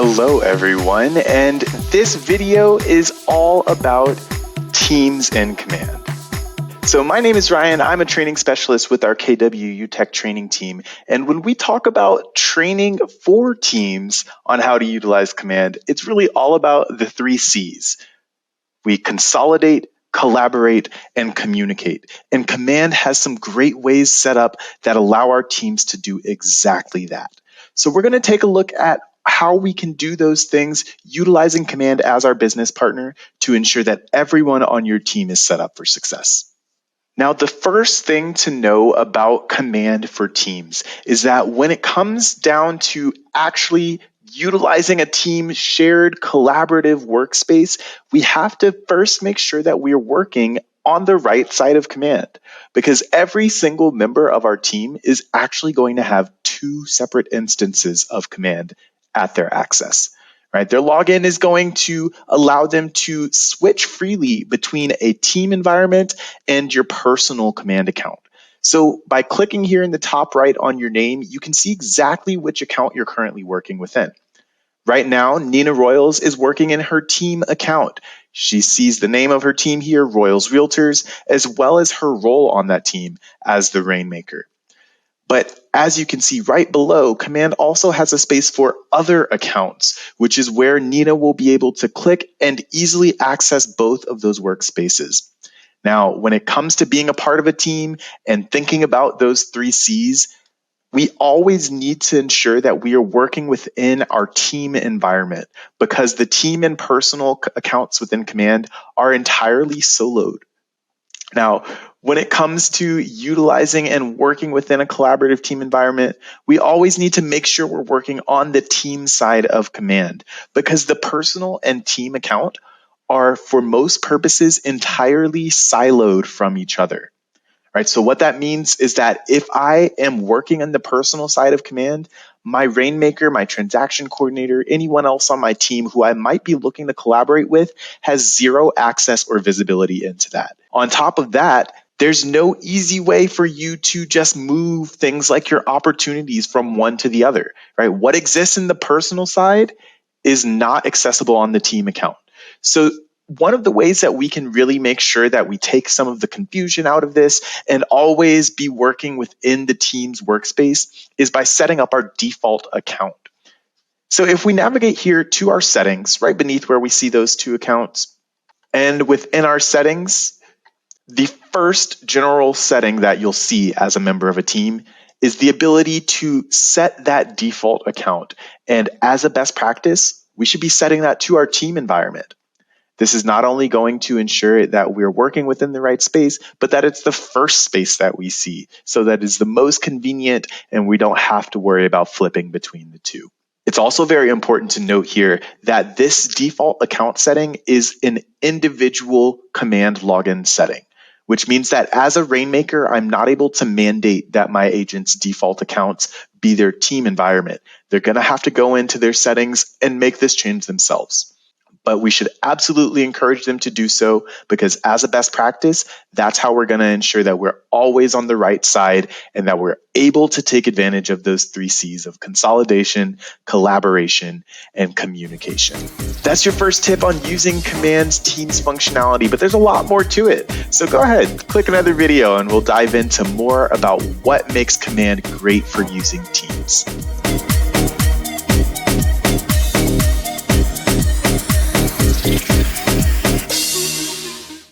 Hello everyone, and this video is all about teams in command. So my name is Ryan, I'm a training specialist with our KWCommand training team, and when we talk about training for teams on how to utilize command, it's really all about the 3 C's. We consolidate, collaborate, and communicate. And command has some great ways set up that allow our teams to do exactly that. So we're going to take a look at how we can do those things utilizing command as our business partner to ensure that everyone on your team is set up for success. Now, the first thing to know about command for teams is that when it comes down to actually utilizing a team shared collaborative workspace, we have to first make sure that we're working on the right side of command, because every single member of our team is actually going to have 2 separate instances of command at their access. Right? Their login is going to allow them to switch freely between a team environment and your personal command account. So by clicking here in the top right on your name, you can see exactly which account you're currently working within. Right now, Nina Royals is working in her team account. She sees the name of her team here, Royals Realtors, as well as her role on that team as the Rainmaker. But as you can see right below, command also has a space for other accounts, which is where Nina will be able to click and easily access both of those workspaces. Now, when it comes to being a part of a team and thinking about those 3 C's, we always need to ensure that we are working within our team environment, because the team and personal accounts within command are entirely soloed. Now, when it comes to utilizing and working within a collaborative team environment, we always need to make sure we're working on the team side of command, because the personal and team account are, for most purposes, entirely siloed from each other. Right? So what that means is that if I am working on the personal side of command, my Rainmaker, my transaction coordinator, anyone else on my team who I might be looking to collaborate with has 0 access or visibility into that. On top of that, there's no easy way for you to just move things like your opportunities from one to the other. Right? What exists in the personal side is not accessible on the team account. So one of the ways that we can really make sure that we take some of the confusion out of this and always be working within the team's workspace is by setting up our default account. So if we navigate here to our settings, right beneath where we see those 2 accounts, and within our settings, the first general setting that you'll see as a member of a team is the ability to set that default account. And as a best practice, we should be setting that to our team environment. This is not only going to ensure that we're working within the right space, but that it's the first space that we see, so that it's the most convenient and we don't have to worry about flipping between the 2. It's also very important to note here that this default account setting is an individual command login setting, which means that as a Rainmaker, I'm not able to mandate that my agent's default accounts be their team environment. They're going to have to go into their settings and make this change themselves. But we should absolutely encourage them to do so, because as a best practice, that's how we're going to ensure that we're always on the right side and that we're able to take advantage of those 3 C's of consolidation, collaboration, and communication. That's your first tip on using Command's Teams functionality, but there's a lot more to it. So go ahead, click another video and we'll dive into more about what makes Command great for using Teams.